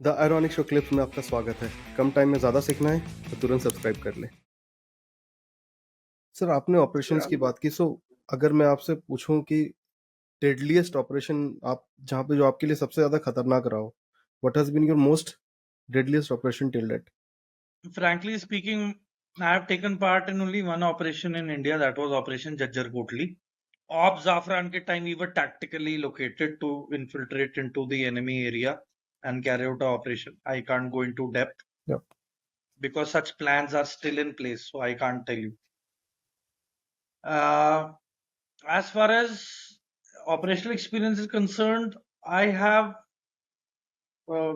The ironic show clips में आपका स्वागत है। कम टाइम में ज़्यादा सीखना है तो तुरंत सब्सक्राइब कर लें। सर, आपने ऑपरेशंस की बात की, सो अगर मैं आपसे पूछूं कि डेडलीस्ट ऑपरेशन आप जहाँ पे जो आपके लिए सबसे ज़्यादा खतरनाक रहा हो, what has been your most deadliest operation till date? Frankly speaking, I have taken part in only one operation in India, that was Operation Jajjar Kotli. Op Zafran ke time we were tactically located to infiltrate into the enemy area and carry out the operation. I can't go into depth Yep. because such plans are still in place, so I can't tell you. Uh, as far as operational experience is concerned, I have uh,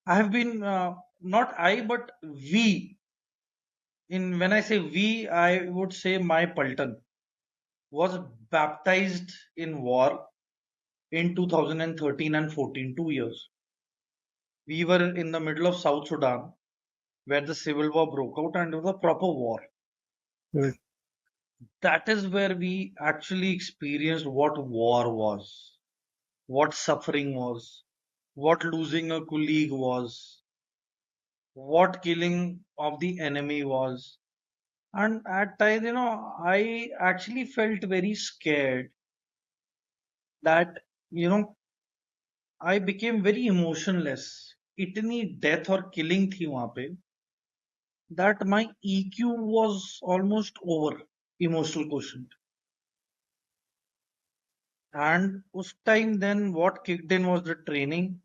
I have been not I but we. In when I say we, I would say my Paltan was baptized in war in 2013 and 14, 2 years. We were in the middle of South Sudan where the civil war broke out and it was a proper war. Right. That is where we actually experienced what war was, what suffering was, what losing a colleague was, what killing of the enemy was. And at times, I actually felt very scared that, you know, I became very emotionless. इतनी death और killing थी वहां पे that my EQ was almost over, emotional quotient. And उस time then what kicked in was the training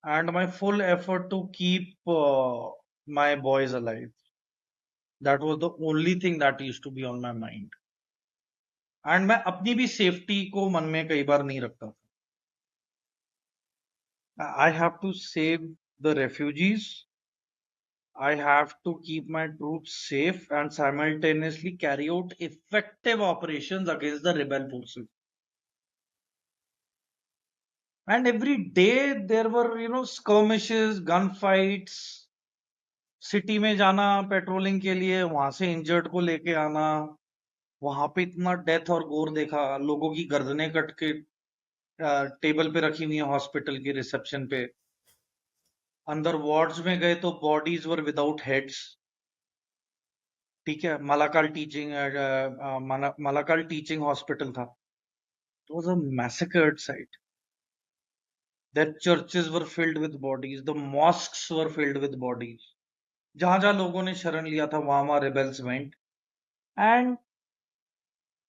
and my full effort to keep my boys alive. That was the only thing that used to be on my mind. And मैं अपनी भी safety को मन में कई बार नहीं रखता था. I have to save the refugees. I have to keep my troops safe and simultaneously carry out effective operations against the rebel forces. And every day there were, skirmishes, gunfights, city में जाना patrolling के लिए, वहां से injured को लेके आना, वहां पे इतना डेथ और गोर देखा, लोगों की गर्दनें कट के टेबल पे रखी हुई है हॉस्पिटल की रिसेप्शन पे. अंदर वार्ड्स में गए तो बॉडीज वर विदाउट हेड्स. ठीक है, मालाकाल टीचिंग हॉस्पिटल था. It was a massacred site. Their churches were filled with bodies. The mosques were filled with bodies. जहां जहां लोगों ने शरण लिया था वहां वहां rebels went. And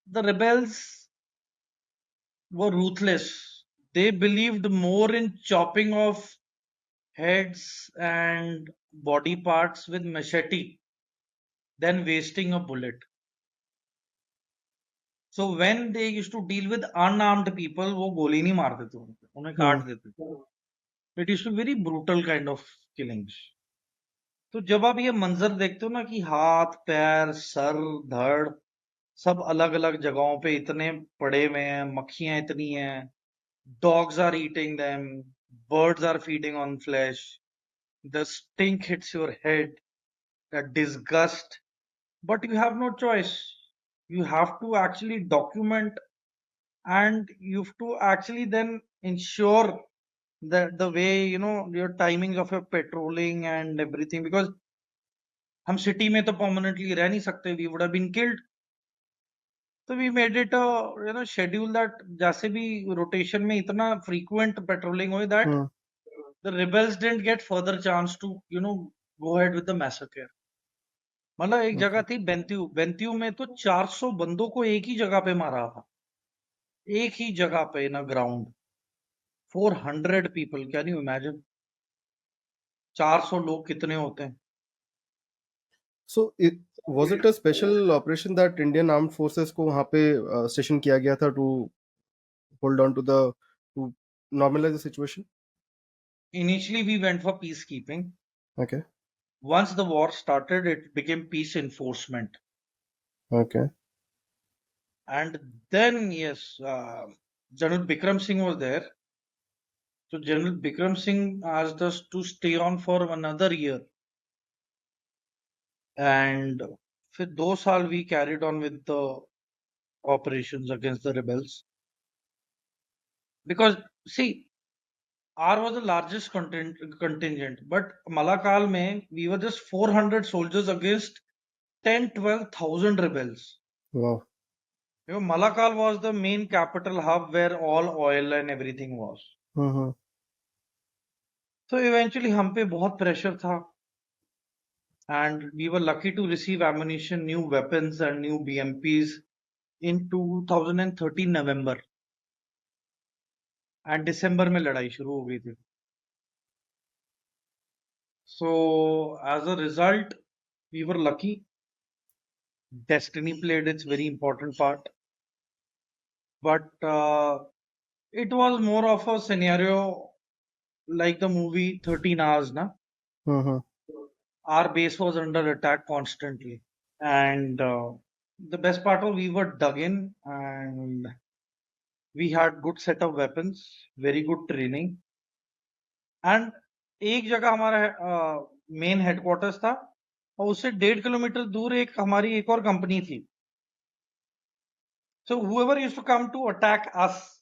the rebels were ruthless. They believed more in chopping off heads and body parts with machete than wasting a bullet. So when they used to deal with unarmed people, वो गोली नहीं मारते थे उन्हें Hmm. काट देते थे. It used to be very brutal kind of killings. तो जब आप ये मंजर देखते हो ना कि हाथ पैर सर धड़ सब अलग अलग जगहों पे इतने पड़े हुए हैं, मक्खियां इतनी हैं, dogs are eating them, birds are feeding on flesh, the stink hits your head, the disgust, but you have no choice. You have to actually document and you have to actually then ensure that the way your timings of your patrolling and everything, because हम city में तो permanently रह नहीं सकते, we would have been killed. तो we made it schedule that जैसे भी rotation में इतना फ्रीक्वेंट पेट्रोलिंग हो that Hmm. The rebels didn't get further chance to go ahead with the massacre. मतलब एक जगह Okay. थी बेंतियू, बेंतियू में तो 400 बंदों को एक ही जगह पे मारा था, एक ही जगह पे in a ground. 400 people, can you imagine? 400 लोग कितने होते हैं? So was it a special operation that Indian Armed Forces को वहाँ पे स्टेशन किया गया था to hold on to to normalize the situation? Initially we went for peacekeeping. Okay. Once the war started, it became peace enforcement. Okay. And then, yes, General Bikram Singh was there. So General Bikram Singh asked us to stay on for another year. And for 2 years we carried on with the operations against the rebels. Because, see, R was the largest contingent, but Malakal mein we were just 400 soldiers against 10-12,000 rebels. Wow. You know, Malakal was the main capital hub where all oil and everything was. Mm-hmm. So eventually हम पे बहुत pressure था, and we were lucky to receive ammunition, new weapons and new BMPs in 2013 November, and December में लड़ाई शुरू हो गई थी. So as a result, we were lucky. Destiny played its very important part, but it was more of a scenario like the movie 13 Hours, na? Mm-hmm. Our base was under attack constantly, and the best part was we were dug in, and we had good set of weapons, very good training, and एक जगह हमारा main headquarters था, और उससे 1.5 kilometre दूर हमारी एक और कंपनी थी. So whoever used to come to attack us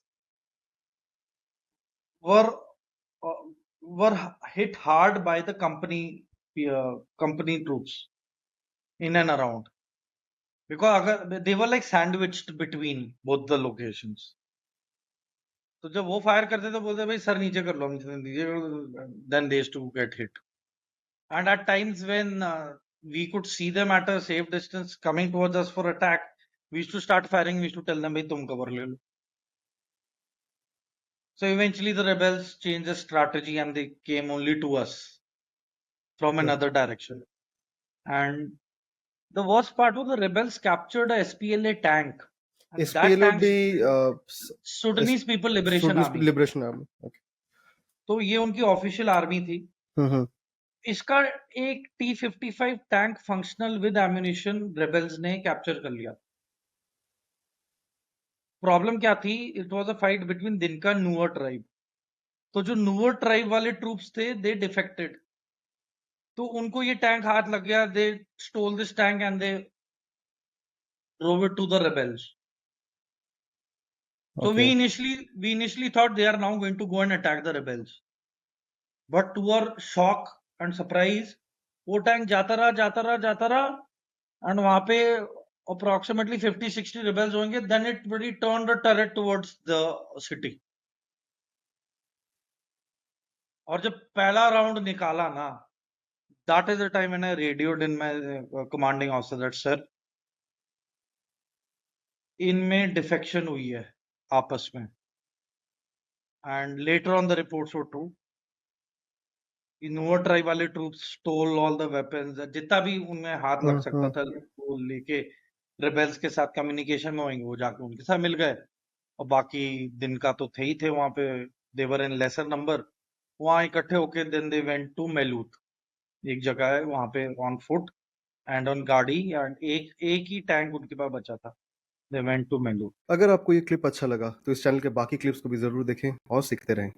were uh, were hit hard by the company troops in and around, because they were like sandwiched between both the locations. तो जब वो fire करते तो बोलते भाई sir नीचे कर लो, then they used to get hit. And at times when we could see them at a safe distance coming towards us for attack, we used to start firing. We used to tell them भाई तुम cover ले लो. So eventually the rebels changed the strategy and they came only to us from Okay. another direction. And the worst part was the rebels captured a SPLA tank. And that SPLA tank, भी Sudanese People Liberation Sudanese Army. Liberation Army. Okay. तो ये उनकी official army थी. Mm-hmm. इसका एक T-55 tank functional with ammunition rebels ने capture कर लिया. प्रॉब्लम क्या थी? It was a fight between दिनका नूअर ट्राइब. तो जो नूअर ट्राइब वाले ट्रूप्स थे दे डिफेक्टेड, तो उनको ये टैंक हाथ लग गया. They stole this tank and they drove it to the rebels. So Okay. we initially thought they are now going to go and attack the rebels, but to our shock and surprise, वो tank जाता रहा, and वहां पे approximately 50-60 rebels होंगे. Then it really turned the turret towards the city. और जब पहला round निकाला ना, that is the time when I radioed in my commanding officer that sir, इनमें डिफेक्शन हुई है आपस में. And later on the reports were true. Nuer tribe वाले troops stole all the weapons, जितना भी उनमें हाथ लग सकता था वो लेके रिबेल्स के साथ कम्युनिकेशन में होंगे, वो जाके उनके साथ मिल गए. और बाकी दिन का तो थे ही थे वहां पे, देवर इन लेसर नंबर. वहां इकट्ठे होके then they went to Malut. एक जगह है वहां पे ऑन फुट एंड ऑन गाड़ी, एंड एक ही टैंक उनके पास बचा था. They went to Malut. अगर आपको ये क्लिप अच्छा लगा तो इस चैनल के बाकी क्लिप्स को भी जरूर देखें और सीखते रहें.